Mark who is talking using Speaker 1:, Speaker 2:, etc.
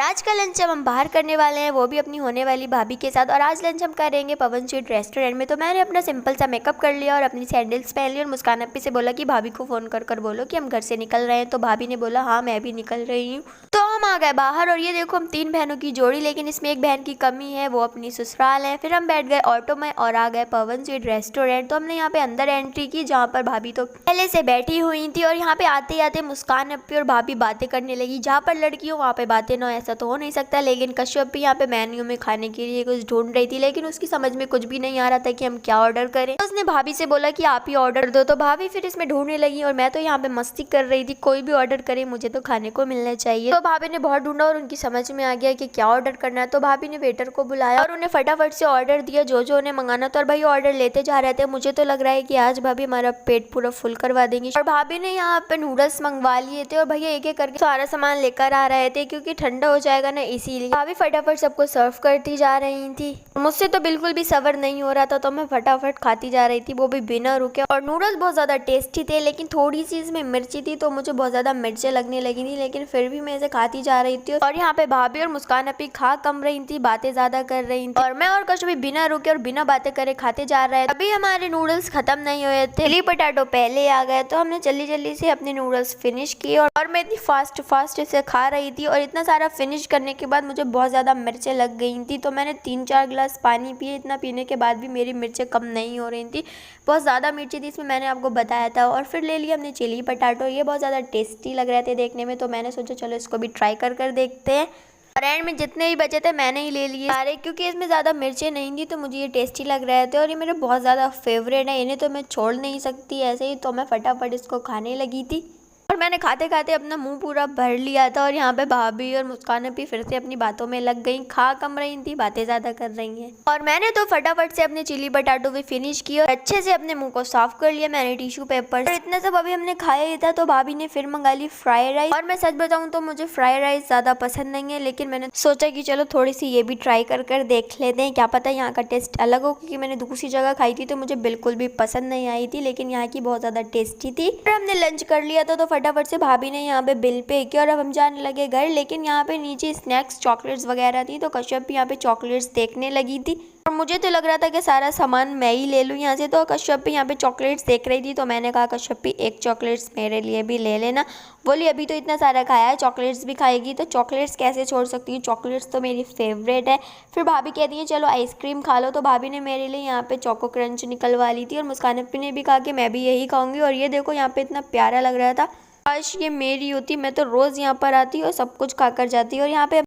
Speaker 1: आज का लंच हम बाहर करने वाले हैं, वो भी अपनी होने वाली भाभी के साथ। और आज लंच हम करेंगे पवन स्वीट रेस्टोरेंट में। तो मैंने अपना सिंपल सा मेकअप कर लिया और अपनी सैंडल्स पहन ली और मुस्कान अपी से बोला कि भाभी को फ़ोन कर बोलो कि हम घर से निकल रहे हैं। तो भाभी ने बोला हाँ मैं भी निकल रही हूँ। तो हम आ गए बाहर और ये देखो हम 3 बहनों की जोड़ी, लेकिन इसमें एक बहन की कमी है, वो अपनी ससुराल है। फिर हम बैठ गए ऑटो में और आ गए पवन स्वीट रेस्टोरेंट। तो हमने यहाँ पे अंदर एंट्री की, जहाँ पर भाभी तो पहले से बैठी हुई थी। और यहाँ पे आते आते मुस्कान अपी और भाभी बातें करने लगी। जहाँ पर लड़की हो वहाँ पे बातें ना, ऐसा तो हो नहीं सकता। लेकिन कश्यप भी यहाँ पे मेन्यू में खाने के लिए कुछ ढूंढ रही थी, लेकिन उसकी समझ में कुछ भी नहीं आ रहा था कि हम क्या ऑर्डर करें। तो उसने भाभी से बोला कि आप ही ऑर्डर दो। तो भाभी फिर इसमें ढूंढने लगी और मैं तो यहाँ पे मस्ती कर रही थी, कोई भी ऑर्डर करे मुझे तो खाने को मिलना चाहिए। तो भाभी ने बहुत ढूंढा और उनकी समझ में आ गया कि क्या ऑर्डर करना है। तो भाभी ने वेटर को बुलाया और उन्हें फटाफट से ऑर्डर दिया जो उन्हें मंगाना था। और भाई ऑर्डर लेते जा रहे थे। मुझे तो लग रहा है कि आज भाभी हमारा पेट पूरा फुल करवा देंगी। और भाभी ने यहाँ पे नूडल्स मंगवा लिए थे और भैया एक एक करके सारा सामान लेकर आ रहे थे, क्योंकि ठंडा हो जाएगा ना, इसीलिए भाभी फटाफट सबको सर्व करती जा रही थी। मुझसे तो बिल्कुल भी सब्र नहीं हो रहा था, तो मैं फटाफट खाती जा रही थी, वो भी बिना रुके। और नूडल्स बहुत ज्यादा टेस्टी थे, लेकिन थोड़ी सी इसमें मिर्ची थी, तो मुझे बहुत ज्यादा मिर्चें लगने लगी थी, लेकिन फिर भी मैं इसे खाती जा रही थी। और यहाँ पे भाभी और मुस्कान अपी खा कम रही थी, बातें ज्यादा कर रही थी, और मैं और कश्यप भी बिना रुके और बिना बातें करे खाते जा रहे थे। अभी हमारे नूडल्स खत्म नहीं हुए थे, चिली पटाटो पहले आ गए, तो हमने जल्दी जल्दी से अपने नूडल्स फिनिश किए। और मैं इतनी फास्ट इसे खा रही थी, और इतना सारा फिनिश करने के बाद मुझे बहुत ज्यादा मिर्चें लग गई थी। तो मैंने 3-4 गिलास पानी पिए। इतना पीने के बाद भी मेरी मिर्चें कम नहीं हो रही थी, बहुत ज़्यादा मिर्ची थी इसमें, मैंने आपको बताया था। और फिर ले लिया हमने चिली पटाटो, ये बहुत ज़्यादा टेस्टी लग रहे थे देखने में, तो मैंने सोचा चलो इसको भी ट्राई कर देखते हैं। और एंड में जितने भी बचे थे मैंने ही ले लिए सारे, क्योंकि इसमें ज़्यादा मिर्चें नहीं थी, तो मुझे ये टेस्टी लग रहे थे। और ये मेरे बहुत ज़्यादा फेवरेट है, इन्हें तो मैं छोड़ नहीं सकती ऐसे ही, तो मैं फटाफट इसको खाने लगी थी। और मैंने खाते खाते अपना मुंह पूरा भर लिया था। और यहाँ पे भाभी और मुस्कान भी फिर से अपनी बातों में लग गई, खा कम रही थी, बातें ज्यादा कर रही हैं। और मैंने तो फटाफट से अपने चिली पटाटो भी फिनिश किए और अच्छे से अपने मुंह को साफ कर लिया मैंने टिश्यू पेपर से। इतना सब अभी हमने खाया ही था, तो भाभी ने फिर मंगा ली फ्राइड राइस। और मैं सच बताऊं तो मुझे फ्राइड राइस ज्यादा पसंद नहीं है, लेकिन मैंने सोचा कि चलो थोड़ी सी ये भी ट्राई कर देख लेते हैं, क्या पता यहाँ का टेस्ट अलग हो, क्योंकि मैंने दूसरी जगह खाई थी तो मुझे बिल्कुल भी पसंद नहीं आई थी, लेकिन यहाँ की बहुत ज्यादा टेस्टी थी। फिर हमने लंच कर लिया था, तो फटाफट से भाभी ने यहाँ पे बिल पे किया और अब हम जाने लगे घर। लेकिन यहाँ पे नीचे स्नैक्स चॉकलेट्स वगैरह थी, तो कश्यप भी यहाँ पे चॉकलेट्स देखने लगी थी, और मुझे तो लग रहा था कि सारा सामान मैं ही ले लूँ यहाँ से। तो कश्यप भी यहाँ पे चॉकलेट्स देख रही थी, तो मैंने कहा कश्यप भी एक चॉकलेट्स मेरे लिए भी ले लेना। बोली अभी तो इतना सारा खाया है, चॉकलेट्स भी खाएगी, तो चॉकलेट्स कैसे छोड़ सकती हूँ, चॉकलेट्स तो मेरी फेवरेट है। फिर भाभी कहती है चलो आइसक्रीम खा लो, तो भाभी ने मेरे लिए यहाँ पे चोको क्रंच निकलवा ली थी। और मुस्कान अपी ने भी कहा कि मैं भी यही खाऊंगी। और ये देखो यहाँ पे इतना प्यारा लग रहा था, काश ये मेरी होती, मैं तो रोज़ यहाँ पर आती और सब कुछ खाकर जाती। और यहाँ पे